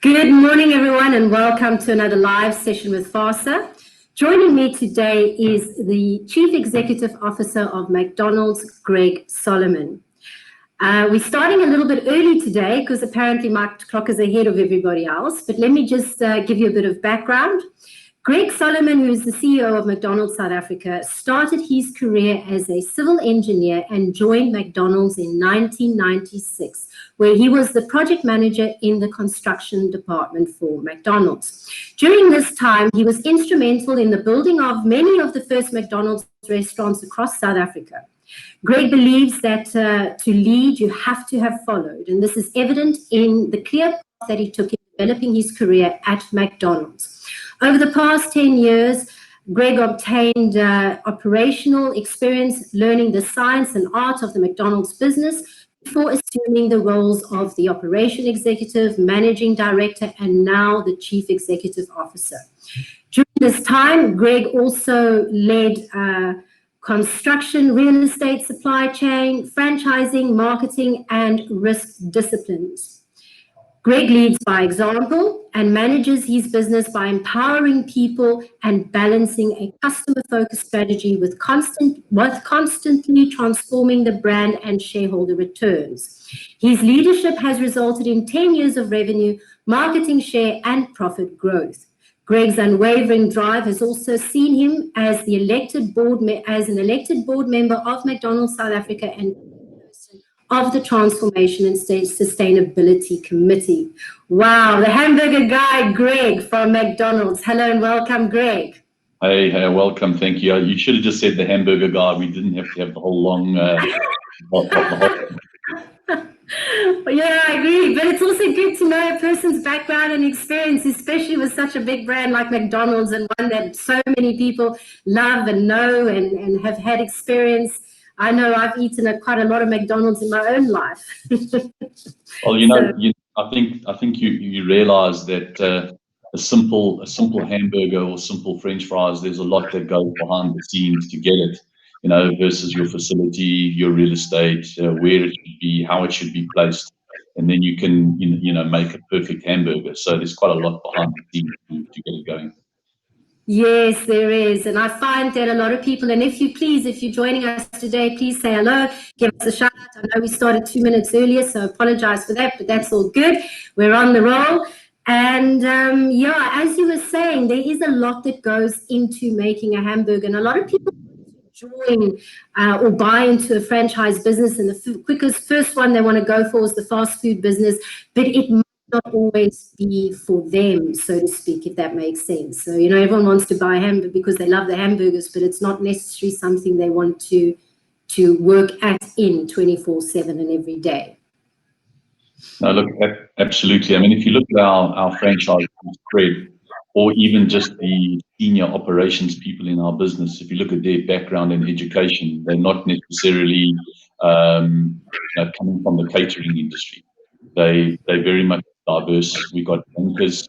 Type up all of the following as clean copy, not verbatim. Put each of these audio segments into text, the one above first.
Good morning, everyone, and welcome to another live session with FASA. Joining me today is the Chief Executive Officer of McDonald's, Greg Solomon. We're starting a little bit early today because apparently my clock is ahead of everybody else, but let me just give you a bit of background. Greg Solomon, who is the CEO of McDonald's South Africa, started his career as a civil engineer and joined McDonald's in 1996, where he was the project manager in the construction department for McDonald's. During this time, he was instrumental in the building of many of the first McDonald's restaurants across South Africa. Greg believes that to lead, you have to have followed, and this is evident in the clear path that he took in developing his career at McDonald's. Over the past 10 years, Greg obtained operational experience learning the science and art of the McDonald's business before assuming the roles of the operation executive, managing director, and now the chief executive officer. During this time, Greg also led construction, real estate, supply chain, franchising, marketing, and risk disciplines. Greg leads by example and manages his business by empowering people and balancing a customer-focused strategy with constantly transforming the brand and shareholder returns. His leadership has resulted in 10 years of revenue, marketing share, and profit growth. Greg's unwavering drive has also seen him as an elected board member of McDonald's South Africa and of the Transformation and Sustainability Committee. Wow, the hamburger guy, Greg from McDonald's. Hello and welcome, Greg. Hey, welcome, thank you. You should have just said the hamburger guy. We didn't have to have the whole long... Yeah, I agree, but it's also good to know a person's background and experience, especially with such a big brand like McDonald's and one that so many people love and know and have had experience. I know I've eaten quite a lot of McDonald's in my own life. Well, I think you realise that a simple hamburger or simple French fries, there's a lot that goes behind the scenes to get it, versus your facility, your real estate, where it should be, how it should be placed, and then you can make a perfect hamburger. So there's quite a lot behind the scenes to get it going. Yes, there is. And I find that a lot of people, and if you're joining us today, please say hello, give us a shout out. I know we started 2 minutes earlier, so I apologize for that, but that's all good. We're on the roll. And as you were saying, there is a lot that goes into making a hamburger. And a lot of people join or buy into a franchise business, and the first one they want to go for is the fast food business, but it might not always be for them, so to speak, if that makes sense. So, everyone wants to buy hamburger because they love the hamburgers, but it's not necessarily something they want to work in 24/7 and every day. No, look, absolutely. I mean, if you look at our franchise spread, or even just the senior operations people in our business, if you look at their background in education, they're not necessarily coming from the catering industry. They're very much diverse. We've got bankers,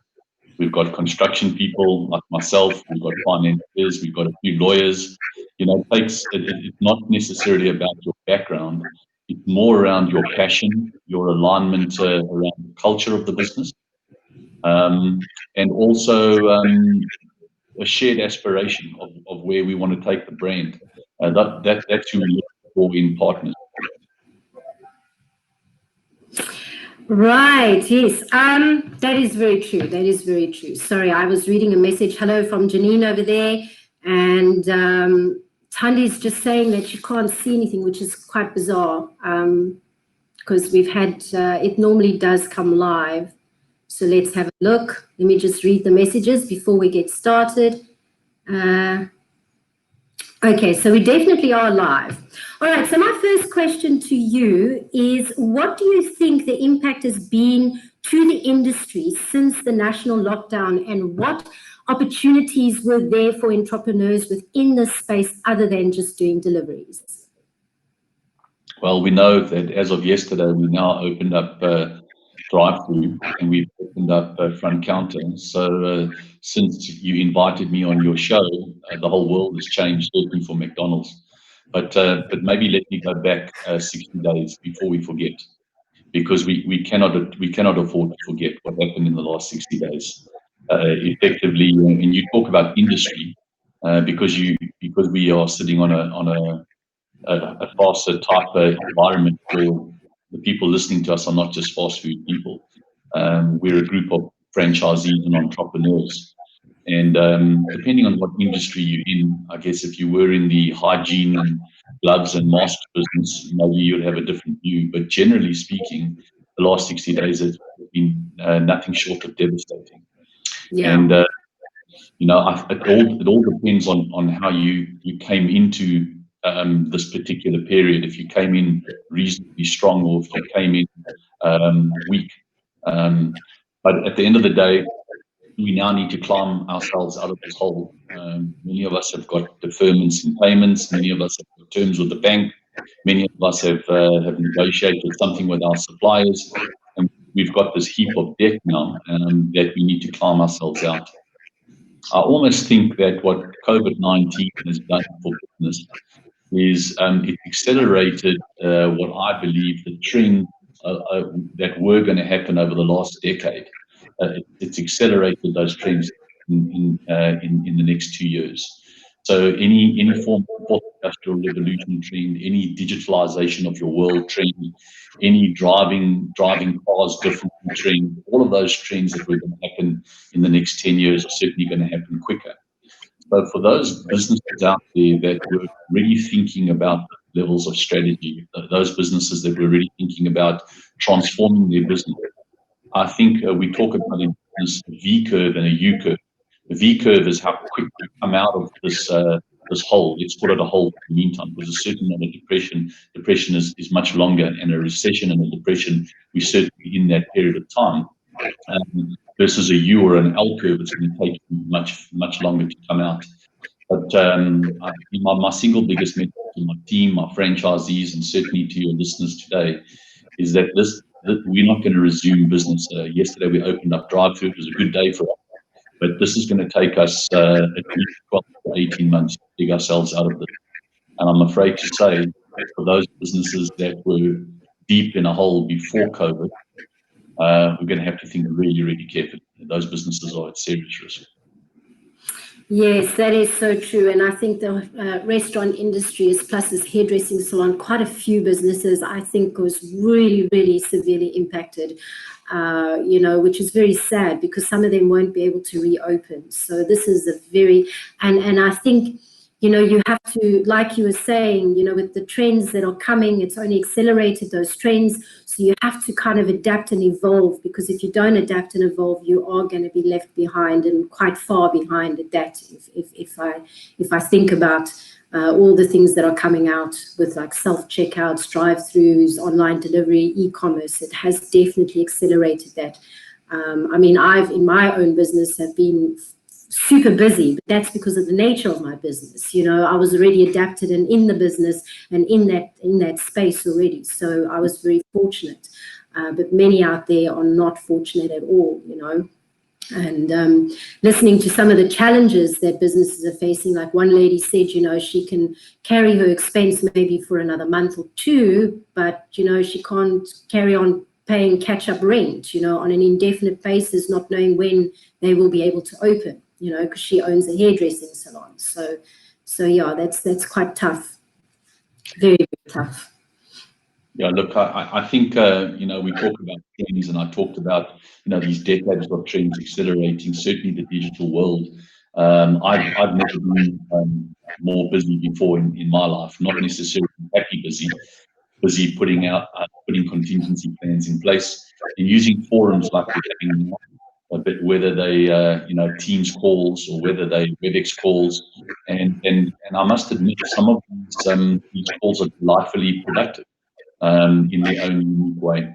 we've got construction people like myself, we've got financiers, we've got a few lawyers. It's not necessarily about your background. It's more around your passion, your alignment around the culture of the business, and also a shared aspiration of where we want to take the brand. That's who we look for in partners. Right, yes. That is very true. That is very true. Sorry, I was reading a message. Hello from Janine over there. And Tandi's just saying that she can't see anything, which is quite bizarre because we've had, it normally does come live. So let's have a look. Let me just read the messages before we get started. Okay, so we definitely are live. All right, so my first question to you is, what do you think the impact has been to the industry since the national lockdown, and what opportunities were there for entrepreneurs within this space other than just doing deliveries? Well, we know that as of yesterday, we now opened up drive-thru, and we've opened up front counter. So since you invited me on your show, the whole world has changed, certainly for McDonald's. But maybe let me go back 60 days before we forget. because we cannot afford to forget what happened in the last 60 days. Effectively, and you talk about industry, because we are sitting on a FASA type of environment where the people listening to us are not just fast food people. We're a group of franchisees and entrepreneurs. And depending on what industry you're in, I guess if you were in the hygiene and gloves and mask business, maybe you'd have a different view. But generally speaking, the last 60 days has been nothing short of devastating. Yeah. And it all depends on how you came into this particular period. If you came in reasonably strong, or if you came in weak. But at the end of the day, we now need to climb ourselves out of this hole. Many of us have got deferments in payments. Many of us have got terms with the bank. Many of us have negotiated something with our suppliers, and we've got this heap of debt now that we need to climb ourselves out. I almost think that what COVID-19 has done for business is it accelerated what I believe the trend that were going to happen over the last decade. It's accelerated those trends in the next 2 years. So any form of fourth industrial revolution trend, any digitalization of your world trend, any driving cars differently trend, all of those trends that were going to happen in the next 10 years are certainly going to happen quicker. So for those businesses out there that were really thinking about levels of strategy, those businesses that were really thinking about transforming their business, I think we talk about in business a V curve and a U curve. The V curve is how quick you come out of this hole. Let's call it a hole in the meantime, because a certain amount of depression is much longer, and a recession and a depression, we're certainly in that period of time. Versus a U or an L curve, it's going to take much longer to come out. But my single biggest message to my team, my franchisees, and certainly to your listeners today, is that we're not going to resume business. Yesterday we opened up drive-thru. It was a good day for us, but this is going to take us at least 12 to 18 months to dig ourselves out of this. And I'm afraid to say, for those businesses that were deep in a hole before COVID, we're going to have to think really, really carefully. Those businesses are at serious risk. Yes, that is so true. And I think the restaurant industry, as plus as hairdressing salon, quite a few businesses, I think, was really, really severely impacted, which is very sad because some of them won't be able to reopen. So this is a very, and I think, you have to, like you were saying, with the trends that are coming, it's only accelerated those trends. So you have to kind of adapt and evolve, because if you don't adapt and evolve, you are going to be left behind, and quite far behind at that. If I think about all the things that are coming out with like self-checkouts, drive-thrus, online delivery, e-commerce, it has definitely accelerated that. I've in my own business have been super busy, but that's because of the nature of my business. I was already adapted and in the business and in that space already. So I was very fortunate, but many out there are not fortunate at all, And listening to some of the challenges that businesses are facing, like one lady said, she can carry her expense maybe for another month or two, but, she can't carry on paying catch-up rent, on an indefinite basis, not knowing when they will be able to open, because she owns a hairdressing salon. So yeah, that's quite tough, very, very tough. Yeah, look, I think, we talk about trends, and I talked about, these decades of trends accelerating, certainly the digital world. I've never been more busy before in my life, not necessarily happy busy putting contingency plans in place and using forums like we're having now, but whether they, Teams calls or whether they WebEx calls. And I must admit, some of these calls are delightfully productive. In their own unique way.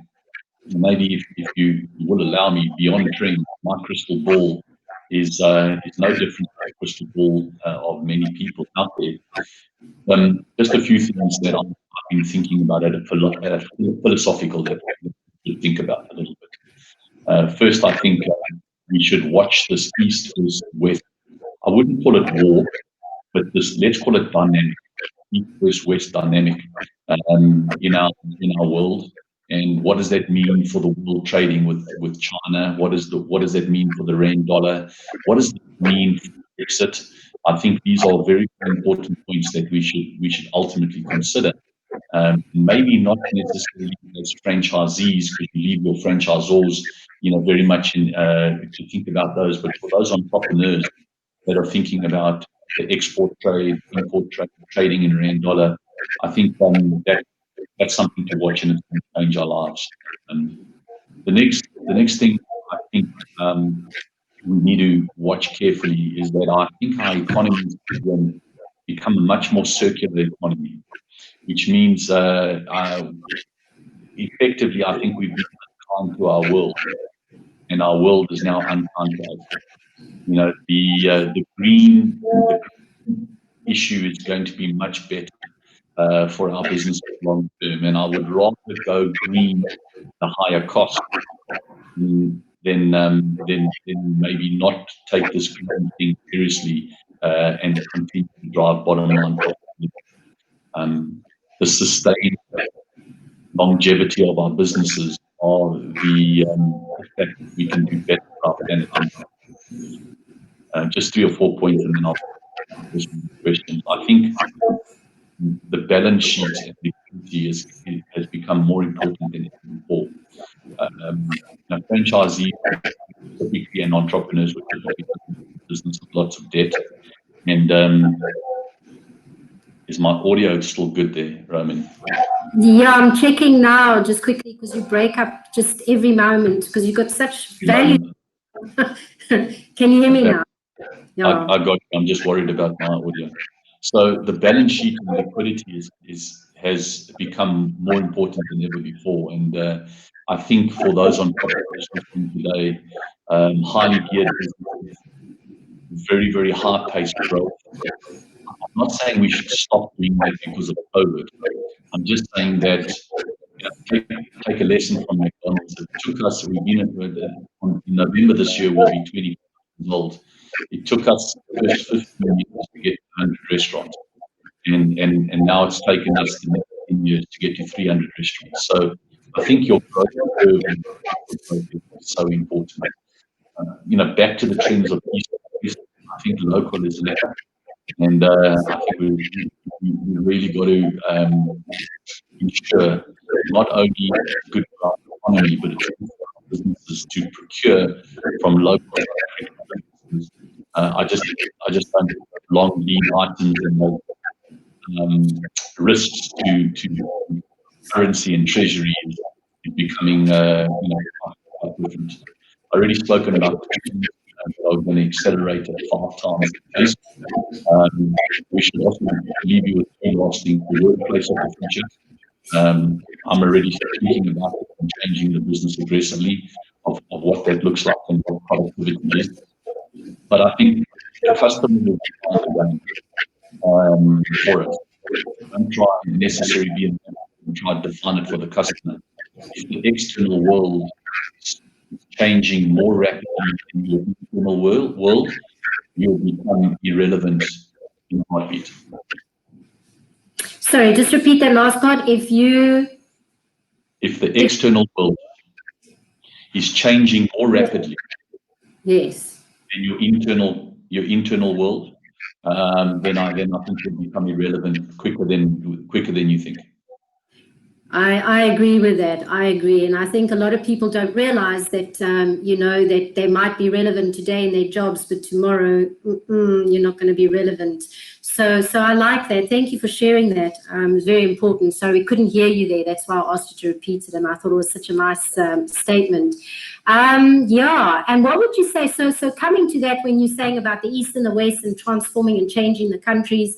Maybe if you will allow me, beyond trend, my crystal ball is no different from the crystal ball of many people out there. Just a few things that I've been thinking about at a philosophical level to think about a little bit. First, I think we should watch this East versus West. I wouldn't call it war, but let's call it dynamic. East versus West dynamic in our world. And what does that mean for the world trading with China? What does that mean for the rand dollar? What does it mean for Brexit? I think these are very, very important points that we should ultimately consider. Maybe not necessarily as franchisees, because you leave your franchisors, very much to think about those. But for those entrepreneurs that are thinking about the export trade, import trade, trading in rand dollar, I think that's something to watch, and it's going to change our lives. The next thing I think we need to watch carefully is that I think our economy is going to become a much more circular economy, which means effectively, I think we've been unkind to our world, and our world is now unkind to us. The green issue is going to be much better for our business long term, and I would rather go green, the higher cost, than maybe not take this green thing seriously and continue to drive bottom line profitability. The sustained longevity of our businesses are the fact that we can do better for our planet. Just 3 or 4 points, and then I'll ask questions. I think the balance sheet and liquidity has become more important than ever before. Franchisees, typically, and entrepreneurs with business with lots of debt. And is my audio still good there, Roman? Yeah, I'm checking now just quickly, because you break up just every moment, because you've got such value. Can you hear me now? Yeah. I got you. I'm just worried about my audio. So the balance sheet and liquidity has become more important than ever before. And I think for those entrepreneurs today, highly geared businesses, very, very high-paced growth. I'm not saying we should stop doing that because of COVID. I'm just saying that take a lesson from McDonald's. It took us, we've been in November this year, we'll be 20 years old. It took us the first 15 years to get to 100 restaurants. And now it's taken us the next 10 years to get to 300 restaurants. So I think your growth curve is so important. Back to the trends of East, I think local is better. And I think we really got to ensure not only good for our economy, but it's good for our businesses to procure from local businesses. I just don't long lead items and risks to currency and treasury is becoming quite different. I already spoken about I'm going to accelerate at 5 times the pace. We should also leave you with 3 last things: the workplace of the future. I'm already thinking about it and changing the business aggressively of what that looks like and what productivity is. But I think the customer will be on the game for us. Don't try and necessarily be in and try to define it for the customer. If the external world is changing more rapidly than your internal world, you'll become irrelevant in a heartbeat. Sorry, just repeat that last part. If the external world is changing more rapidly, yes, than your internal world, then I think you'll become irrelevant quicker than you think. I agree with that. I agree. And I think a lot of people don't realize that, that they might be relevant today in their jobs, but tomorrow, you're not going to be relevant. So I like that. Thank you for sharing that. It's very important. Sorry, we couldn't hear you there. That's why I asked you to repeat it. And I thought it was such a nice statement. Yeah. And what would you say? So coming to that, when you're saying about the East and the West and transforming and changing the countries,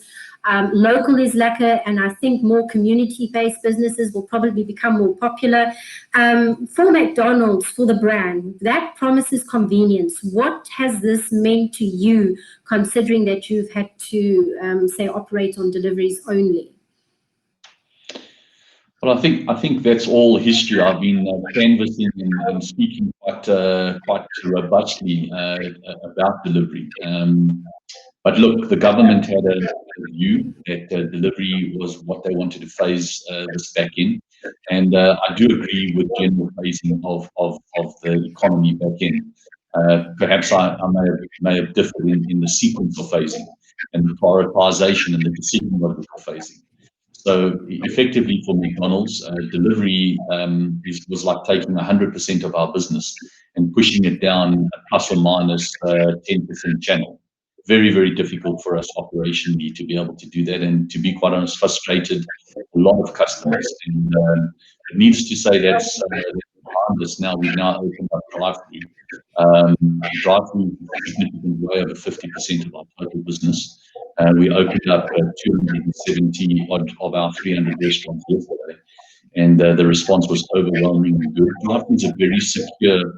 local is lacquer, and I think more community-based businesses will probably become more popular. For McDonald's, for the brand, that promises convenience. What has this meant to you, considering that you've had to, say, operate on deliveries only? Well, I think that's all history. I've been canvassing and speaking quite robustly about delivery. But look, the government had a view that delivery was what they wanted to phase this back in. And I do agree with general phasing of the economy back in. Perhaps I may have differed in the sequence of phasing and the prioritization and the decision of the phasing. So effectively for McDonald's, delivery was like taking 100% of our business and pushing it down a plus or minus 10% channel. Very, very difficult for us operationally to be able to do that, and to be quite honest, frustrated a lot of customers. And it needs to say that's behind us now. We've now opened up drive-thru. Drive-thru is a significant way over 50% of our total business. We opened up 270 odd of our 300 restaurants yesterday, and the response was overwhelmingly good. Drive-thru is a very secure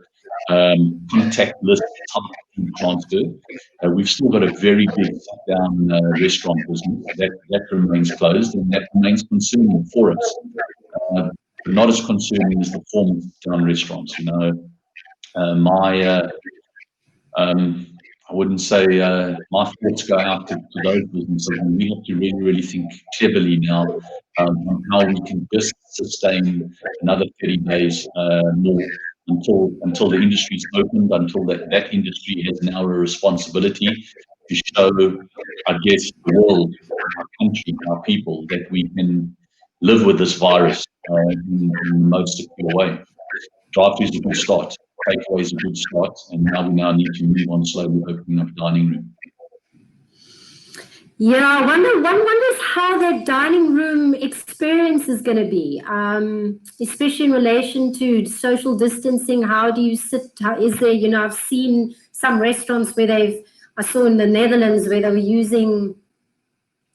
contactless type of transfer. We've still got a very big sit-down restaurant business that remains closed, and that remains concerning for us. But not as concerning as the former sit-down restaurants. You know, I wouldn't say my thoughts go out to those businesses, and we have to really, really think cleverly now on how we can just sustain another 30 days more until the industry's opened, until that industry has now a responsibility to show, I guess, the world, our country, our people, that we can live with this virus in the most secure way. Drive-thru is a good start. Takeaway is a good start, and now we need to move on slowly, opening up dining room. Yeah, one wonders how that dining room experience is going to be, especially in relation to social distancing. How do you sit? Is there, you know, I've seen some restaurants where I saw in the Netherlands where they were using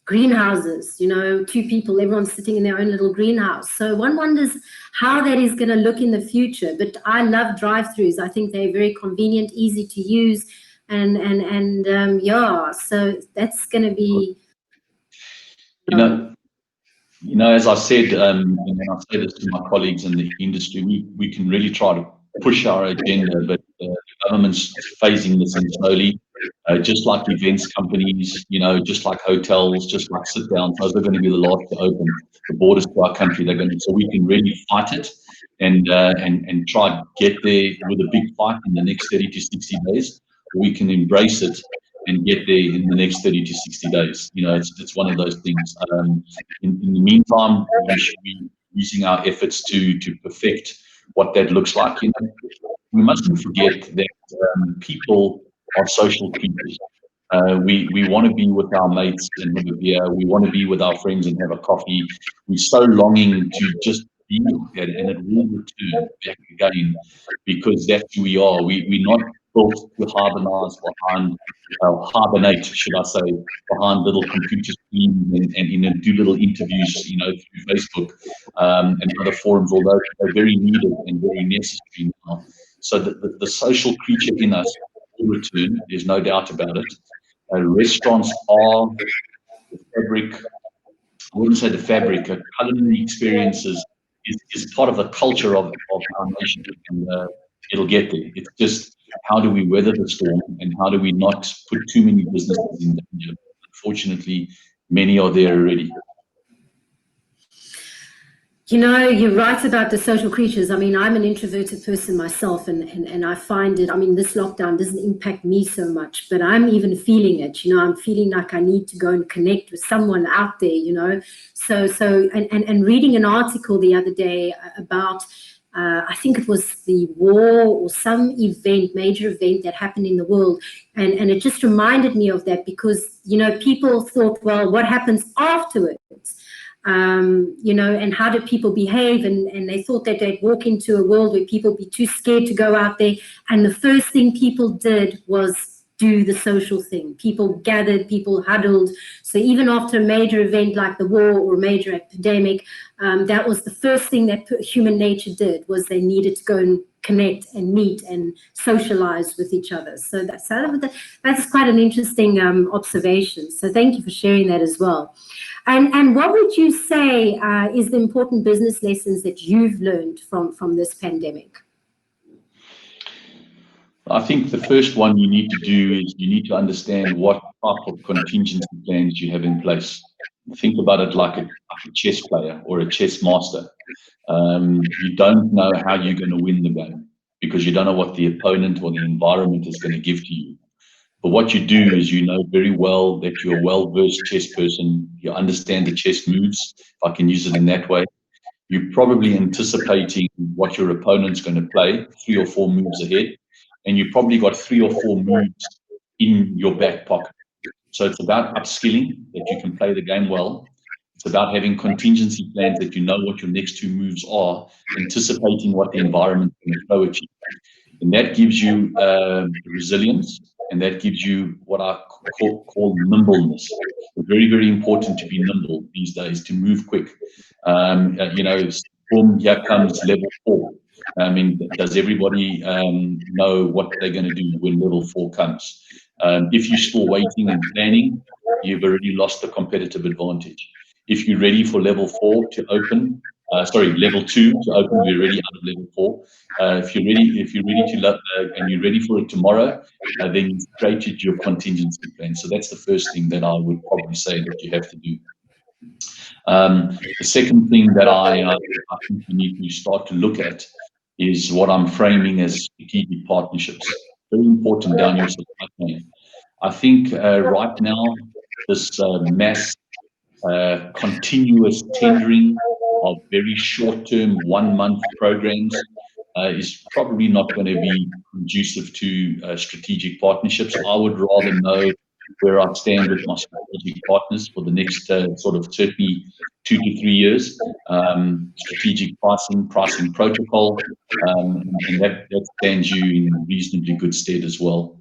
greenhouses, you know, 2 people, everyone's sitting in their own little greenhouse. So one wonders how that is going to look in the future. But I love drive-thrus. I think they're very convenient, easy to use. And yeah, so that's going to be. You know, as I said, and I say this to my colleagues in the industry, we can really try to push our agenda, but the government's phasing this in slowly. Just like events companies, you know, just like hotels, just like sit-downs, those are going to be the last to open. The borders to our country, they're going to, so we can really fight it and try to get there with a big fight in the next 30 to 60 days. We can embrace it and get there in the next 30 to 60 days. You know, it's one of those things. In the meantime, we should be using our efforts to perfect what that looks like. You know, we mustn't forget that people are social creatures. We want to be with our mates and have a beer. We want to be with our friends and have a coffee. We're so longing to just be there, and it will return back again, because that's who we are. We're not built to hibernate, should I say, behind little computer screens and do little interviews, you know, through Facebook and other forums, although they're very needed and very necessary now. So the social creature in us will return, there's no doubt about it. Restaurants are the fabric, I wouldn't say the fabric, culinary experiences is part of the culture of our nation, and it'll get there. It's just, how do we weather the storm, and how do we not put too many businesses in danger? Unfortunately, many are there already. You know, you're right about the social creatures. I mean, I'm an introverted person myself, and I find it, I mean, this lockdown doesn't impact me so much, but I'm even feeling it. You know, I'm feeling like I need to go and connect with someone out there, you know. And reading an article the other day about, I think it was the war or some event, major event that happened in the world. And it just reminded me of that, because, you know, people thought, well, what happens afterwards? You know, and how do people behave? And they thought that they'd walk into a world where people would be too scared to go out there. And the first thing people did was do the social thing. People gathered, people huddled. So even after a major event like the war or a major epidemic, that was the first thing that human nature did, was they needed to go and connect and meet and socialize with each other. So that's quite an interesting observation. So thank you for sharing that as well. And what would you say is the important business lessons that you've learned from this pandemic? I think the first one you need to do is you need to understand what type of contingency plans you have in place. think about it like a chess player or a chess master. You don't know how you're going to win the game because you don't know what the opponent or the environment is going to give to you. But what you do is you know very well that you're a well-versed chess person. You understand the chess moves, if I can use it in that way. You're probably anticipating what your opponent's going to play 3 or 4 moves ahead, and you've probably got 3 or 4 moves in your back pocket. So it's about upskilling that you can play the game well. It's about having contingency plans that you know what your next 2 moves are, anticipating what the environment is going to throw at you. And that gives you resilience, and that gives you what I call nimbleness. It's very, very important to be nimble these days, to move quick. Boom, here comes level 4. I mean, does everybody know what they're going to do when level 4 comes? If you're still waiting and planning, you've already lost the competitive advantage. If you're ready for level 4 to open, level 2 to open, we're already out of level 4. If you're ready to and you're ready for it tomorrow, then you've created your contingency plan. So that's the first thing that I would probably say that you have to do. The second thing that I think you need to start to look at is what I'm framing as strategic partnerships. Very important down your supply chain. I think right now, this mass continuous tendering of very short-term 1-month programs is probably not going to be conducive to strategic partnerships. I would rather know where I stand with my strategic partners for the next certainly 2 to 3 years. Strategic pricing protocol, and that stands you in reasonably good stead as well.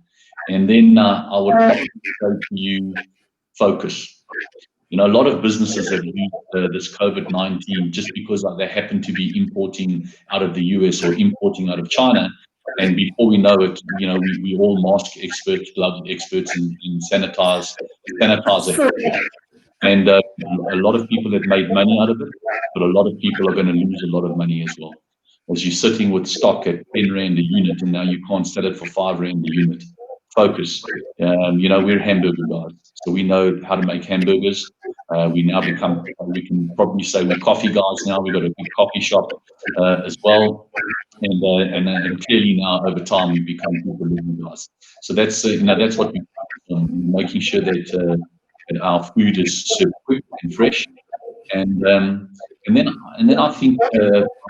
And then I would probably say to you, focus. A lot of businesses have used this COVID-19 just because they happen to be importing out of the US or importing out of China. And before we know it, we all mask experts, glove experts, and sanitizer. And a lot of people have made money out of it, but a lot of people are going to lose a lot of money as well. As you're sitting with stock at 10 Rand a unit, and now you can't sell it for 5 Rand a unit. Focus. We're hamburger guys, so we know how to make hamburgers. We can probably say we're coffee guys now. We've got a big coffee shop as well. And clearly now over time we've become delivery guys. So that's what we focus on, making sure that our food is served quick and fresh. And then I think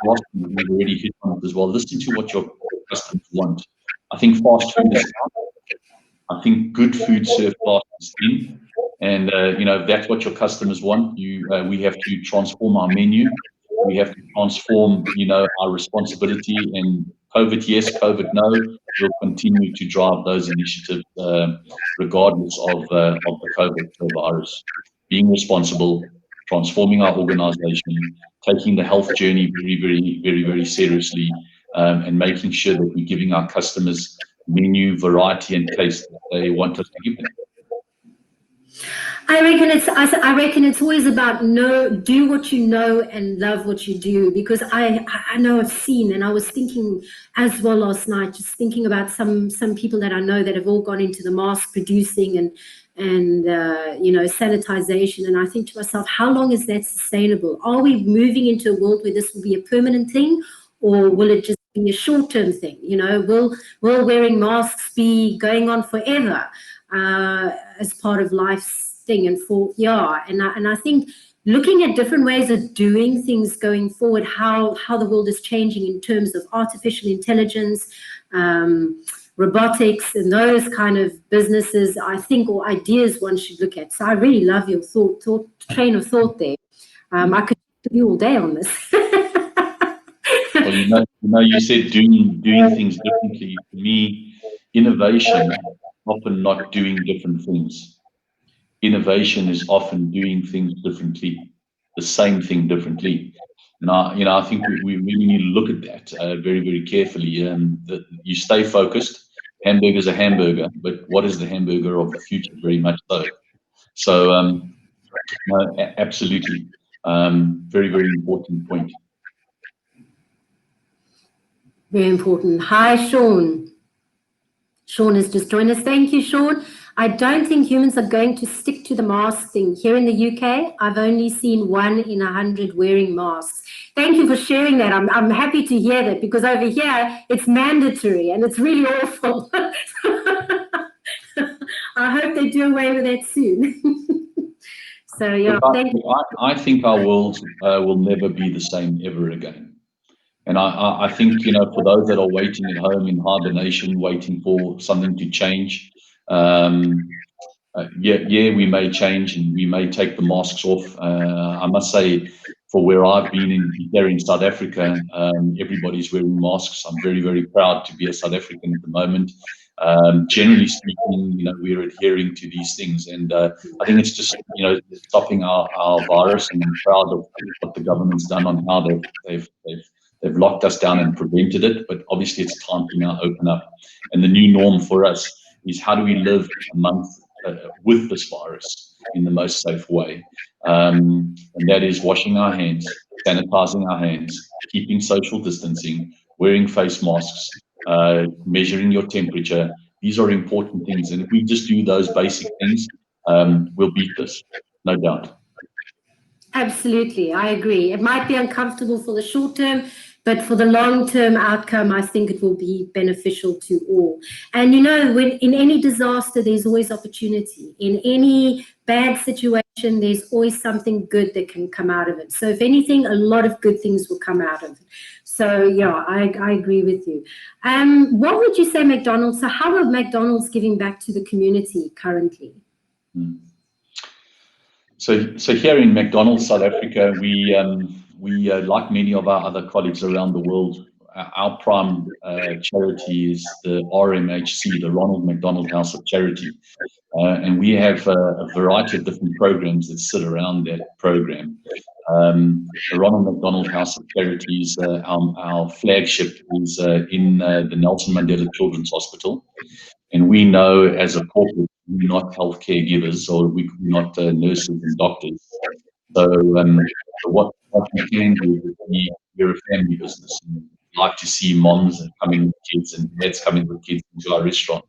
last thing we've already hit on it as well. Listen to what your customers want. I think fast food is out. I think good food served fast is in. And if that's what your customers want, we have to transform our menu. We have to transform, our responsibility. And COVID yes, COVID no, we'll continue to drive those initiatives regardless of the COVID virus. Being responsible, transforming our organization, taking the health journey very, very, very, very seriously, and making sure that we're giving our customers menu, variety, and taste that they want us to give them. I reckon it's always about do what you know and love what you do, because I know I've seen, and I was thinking as well last night, just thinking about some people that I know that have all gone into the mask producing and sanitization, and I think to myself, how long is that sustainable? Are we moving into a world where this will be a permanent thing, or will it just be a short-term thing? Will wearing masks be going on forever as part of life's thing? And I think looking at different ways of doing things going forward, how the world is changing in terms of artificial intelligence, robotics, and those kind of businesses, I think, or ideas one should look at. So I really love your train of thought there. I could talk to you all day on this. Well, you said doing things differently. For me, innovation is often not doing different things. Innovation is often doing things differently, the same thing differently. And I think we really need to look at that very, very carefully. You stay focused. Hamburger's a hamburger, but what is the hamburger of the future? Very much so. So, no, absolutely, very, very important point. Very important. Hi, Sean. Sean has just joined us. Thank you, Sean. I don't think humans are going to stick to the mask thing. Here in the UK, I've only seen 1 in 100 wearing masks. Thank you for sharing that. I'm happy to hear that, because over here it's mandatory and it's really awful. I hope they do away with that soon. So yeah, I think our world will never be the same ever again. And I think, for those that are waiting at home in hibernation, waiting for something to change, we may change and we may take the masks off. I must say, for where I've been here in South Africa, everybody's wearing masks. I'm very, very proud to be a South African at the moment. Generally speaking, we're adhering to these things, and I think it's just stopping our virus. And I'm proud of what the government's done on how they've locked us down and prevented it. But obviously, it's time to now open up. And the new norm for us is, how do we live amongst with this virus in the most safe way? And that is washing our hands, sanitizing our hands, keeping social distancing, wearing face masks, measuring your temperature. These are important things, and if we just do those basic things, we'll beat this, no doubt. Absolutely, I agree. It might be uncomfortable for the short term, but for the long-term outcome, I think it will be beneficial to all. And when in any disaster, there's always opportunity. In any bad situation, there's always something good that can come out of it. So if anything, a lot of good things will come out of it. So yeah, I agree with you. What would you say, McDonald's? So how are McDonald's giving back to the community currently? So here in McDonald's South Africa, we like many of our other colleagues around the world, our prime charity is the RMHC, the Ronald McDonald House of Charity. And we have a variety of different programs that sit around that program. The Ronald McDonald House of Charities, our flagship is in the Nelson Mandela Children's Hospital. And we know as a corporate, we're not healthcare givers, or we're not nurses and doctors. So what we can do is we're a family business. And we like to see moms coming with kids and dads coming with kids into our restaurant.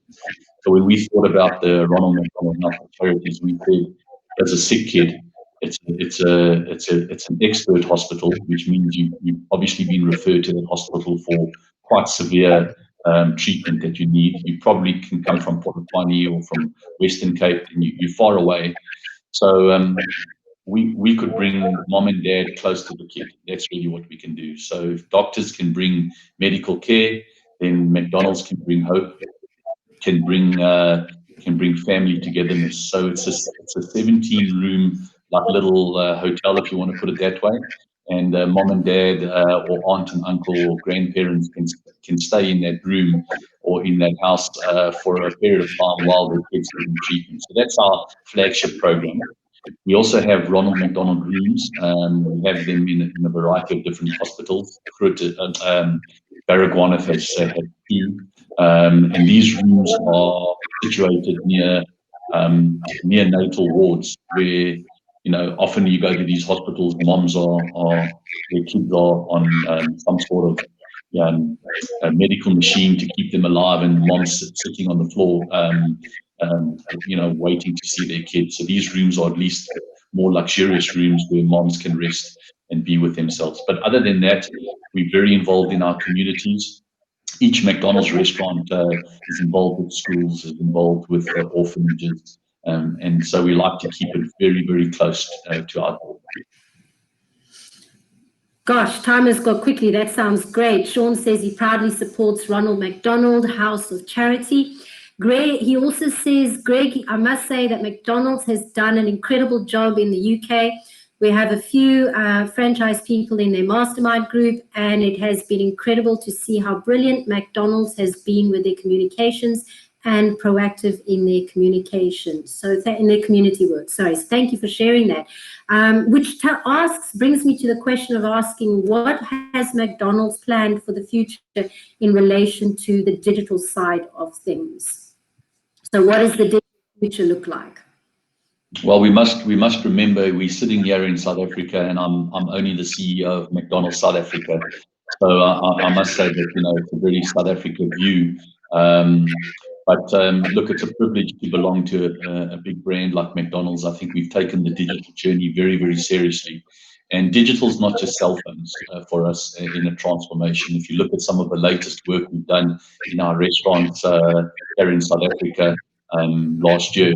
So when we thought about the Ronald McDonald House of Charities, we said, as a sick kid, it's an expert hospital, which means you've obviously been referred to the hospital for quite severe treatment that you need. You probably can come from Polokwane or from Western Cape, and you're far away. So we could bring mom and dad close to the kid. That's really what we can do. So if doctors can bring medical care, then McDonald's can bring hope, can bring family togetherness. So it's a 17-room like little hotel, if you want to put it that way. And mom and dad or aunt and uncle or grandparents can stay in that room or in that house for a period of time while their kids are in treatment. So that's our flagship program. We also have Ronald McDonald rooms. We have them in a variety of different hospitals. Baragwanath has had 2. And these rooms are situated near neonatal wards where, often you go to these hospitals, moms their kids are on some sort of a medical machine to keep them alive, and moms sitting on the floor, waiting to see their kids. So these rooms are at least more luxurious rooms where moms can rest and be with themselves. But other than that, we're very involved in our communities. Each McDonald's restaurant is involved with schools, is involved with orphanages, and so we like to keep it very, very close to our door. Gosh, time has gone quickly. That sounds great. Sean says he proudly supports Ronald McDonald House of Charity. Greg, he also says, Greg, I must say that McDonald's has done an incredible job in the UK. We have a few franchise people in their mastermind group, and it has been incredible to see how brilliant McDonald's has been with their communications and proactive in their communications. So in their community work. Sorry, so thank you for sharing that. Which brings me to the question of asking, what has McDonald's planned for the future in relation to the digital side of things? So what does the digital future look like? Well, we must remember we're sitting here in South Africa, and I'm only the CEO of McDonald's South Africa. So I must say that it's a very South Africa view. But look, it's a privilege to belong to a big brand like McDonald's. I think we've taken the digital journey very, very seriously. And digital is not just cell phones for us in a transformation. If you look at some of the latest work we've done in our restaurants here in South Africa last year,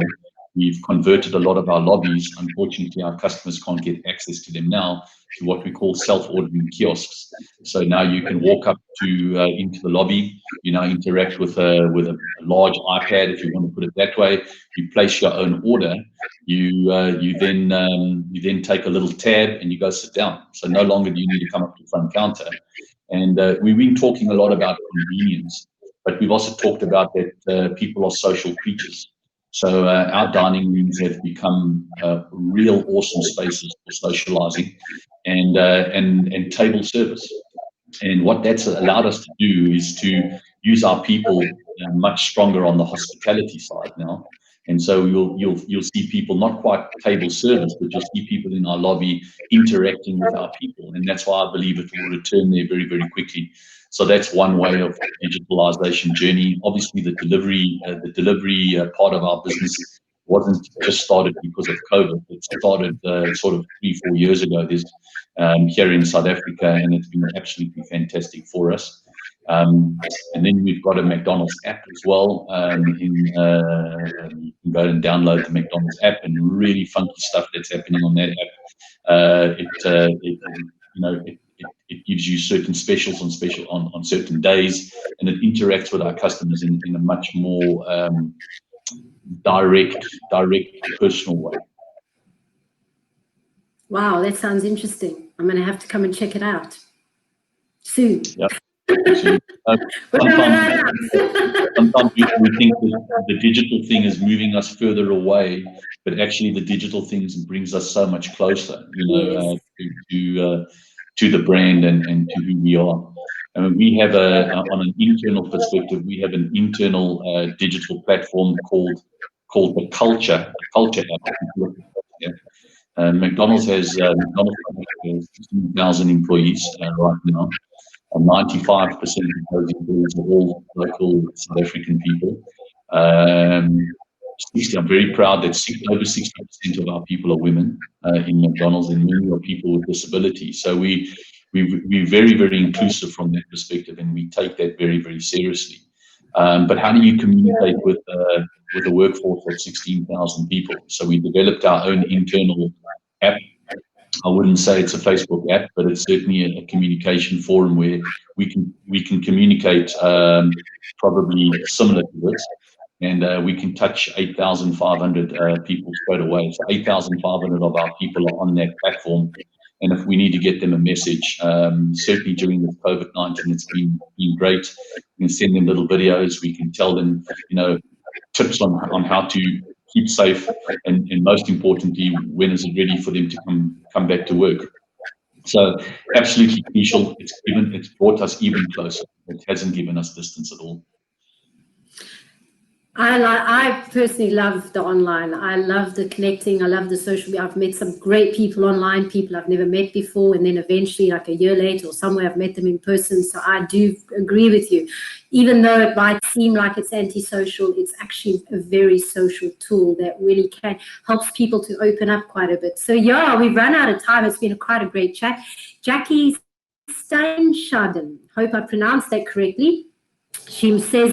we've converted a lot of our lobbies. Unfortunately, our customers can't get access to them now, to what we call self-ordering kiosks. So now you can walk up to into the lobby. You now interact with a large iPad, if you want to put it that way. You place your own order. You then take a little tab and you go sit down. So no longer do you need to come up to the front counter. And we've been talking a lot about convenience, but we've also talked about that people are social creatures. So our dining rooms have become real awesome spaces for socializing and table service. And what that's allowed us to do is to use our people much stronger on the hospitality side now. And so you'll see people, not quite table service, but you'll see people in our lobby interacting with our people. And that's why I believe it will return there very, very quickly. So that's one way of digitalization journey. Obviously, the delivery part of our business wasn't just started because of COVID. It started sort of 3-4 years ago. There's here in South Africa, and it's been absolutely fantastic for us. And then we've got a McDonald's app as well. You can go and download the McDonald's app, and really funky stuff that's happening on that app. It gives you certain specials on certain days, and it interacts with our customers in a much more direct, personal way. Wow, that sounds interesting. I'm going to have to come and check it out soon. Yep. Sometimes we think that the digital thing is moving us further away, but actually the digital things brings us so much closer, to the brand and to who we are. And we have on an internal perspective, we have an internal digital platform called the Culture app. McDonald's has 16,000 employees right now. 95% of those employees are all local South African people. I'm very proud that over 60% of our people are women in McDonald's, and many are people with disabilities. So we're very, very inclusive from that perspective, and we take that very, very seriously. But how do you communicate with a workforce of 16,000 people? So we developed our own internal app. I wouldn't say it's a Facebook app, but it's certainly a communication forum where we can communicate probably similar to this, and we can touch 8,500 people straight away. So 8,500 of our people are on that platform, and if we need to get them a message, certainly during this COVID-19, it's been great. We can send them little videos. We can tell them, tips on how to keep safe, and most importantly, when is it ready for them to come back to work. So absolutely crucial. It's brought us even closer. It hasn't given us distance at all. I personally love the online. I love the connecting. I love the social. I've met some great people online, people I've never met before, and then eventually, like a year later or somewhere, I've met them in person. So I do agree with you. Even though it might seem like it's antisocial, it's actually a very social tool that really helps people to open up quite a bit. So yeah, we've run out of time. It's been quite a great chat. Jackie Steinschaden, hope I pronounced that correctly. She says,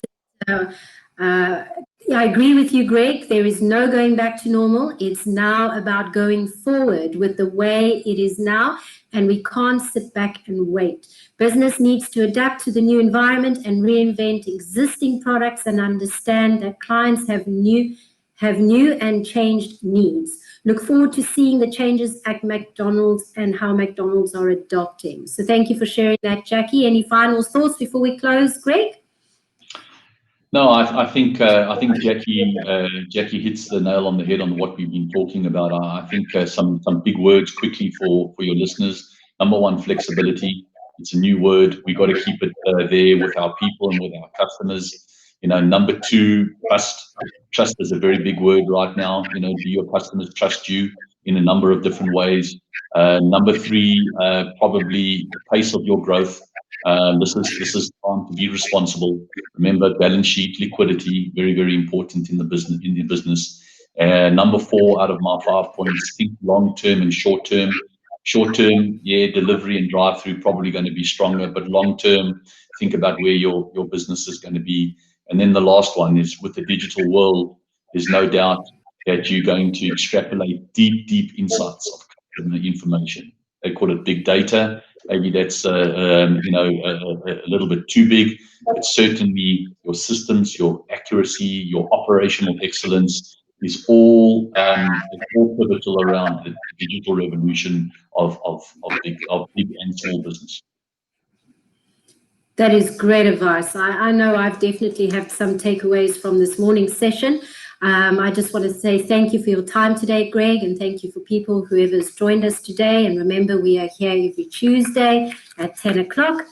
I agree with you, Greg. There is no going back to normal. It's now about going forward with the way it is now, and we can't sit back and wait. Business needs to adapt to the new environment and reinvent existing products and understand that clients have new and changed needs. Look forward to seeing the changes at McDonald's and how McDonald's are adopting. So thank you for sharing that, Jackie. Any final thoughts before we close, Greg? No, I think Jackie hits the nail on the head on what we've been talking about. I think some big words quickly for your listeners. Number one, flexibility. It's a new word. We've got to keep it there with our people and with our customers. Number two, trust. Trust is a very big word right now. Do your customers trust you in a number of different ways? Number three, probably the pace of your growth. This is time to be responsible. Remember, balance sheet, liquidity, very, very important in the business. Number four, out of my 5 points, think long term and short term. Short term, yeah, delivery and drive-through probably going to be stronger, but long term, think about where your business is going to be. And then the last one is, with the digital world, there's no doubt that you're going to extrapolate deep insights of customer information. They call it big data. Maybe that's a little bit too big, but certainly your systems, your accuracy, your operational excellence is all pivotal around the digital revolution of big and small business. That is great advice. I know I've definitely had some takeaways from this morning's session. I just want to say thank you for your time today, Greg, and thank you for whoever's joined us today. And remember, we are here every Tuesday at 10 o'clock.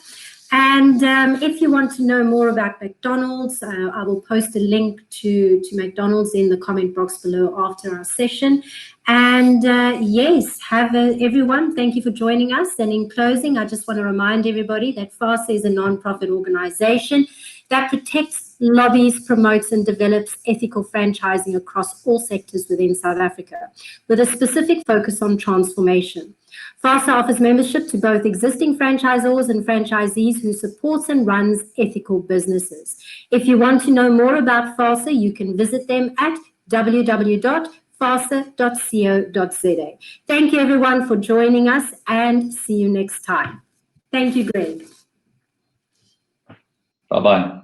And if you want to know more about McDonald's, I will post a link to McDonald's in the comment box below after our session. And yes, everyone, thank you for joining us. And in closing, I just want to remind everybody that FASA is a non-profit organization that protects, lobbies, promotes, and develops ethical franchising across all sectors within South Africa, with a specific focus on transformation. FASA offers membership to both existing franchisors and franchisees who supports and runs ethical businesses. If you want to know more about FASA, you can visit them at www.fasa.co.za. Thank you, everyone, for joining us, and see you next time. Thank you, Greg. Bye-bye.